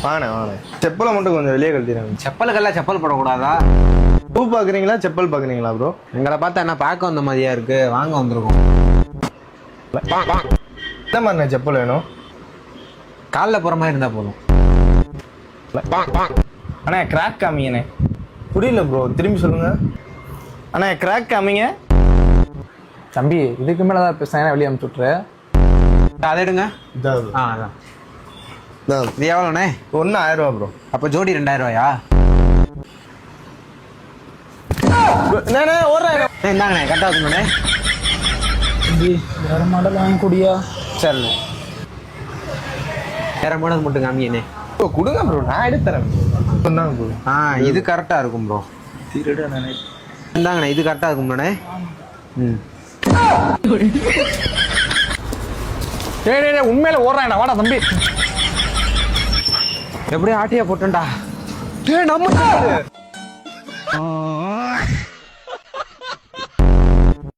வாங்கண்ணே வாங்கண்ணே. செப்பலை மட்டும் கொஞ்சம் வெளியே கழட்டிடுங்க. செப்பலுக்கெல்லாம் செப்பல் போடக்கூடாதா? பூ பார்க்குறீங்களா செப்பல் பார்க்குறீங்களா ப்ரோ? எங்களை பார்த்தா என்ன பார்க்க வந்த மாதிரியா இருக்கு? வாங்க வந்திருக்கோம். என்ன மாதிரிண்ணே செப்பல் வேணும்? காலில் போகிற மாதிரி இருந்தால் போதும். அண்ணா கிராக் காமிங்கண்ணே. புரியல ப்ரோ, திரும்பி சொல்லுங்க. அண்ணா கிராக் காமிங்க. தம்பி இதுக்கு மேலே தான் பேசுனா வெளியே அனுப்பிச்சு விட்ரு. அதை எடுங்க. இதான் அதான் இது எவ்வளோண்ணே? ஒன்று 1000 ரூபா ப்ரோ. அப்போ ஜோடி 2000 ரூபாயா? ஓடுறேன். இந்தாங்கண்ணே கரெக்டாக இருக்குண்ணே. தம்பி வேறு மாடல் வாங்கி கூடியா? சரிண்ணே வேற மாடல் மட்டும் காமிங்கண்ணே. ப்ரோ கொடுங்க ப்ரோ, நான் எடுத்து தரேன். சொன்னாங்க ப்ரோ. இது கரெக்டாக இருக்கும் ப்ரோ. இந்தாங்கண்ணே இது கரெக்டாக இருக்கும்ண்ணே. டேய் உண்மையில ஓடுறான். வாடா தம்பி. எப்படியும் ஆட்டியா போட்டேன்டா. நம்ம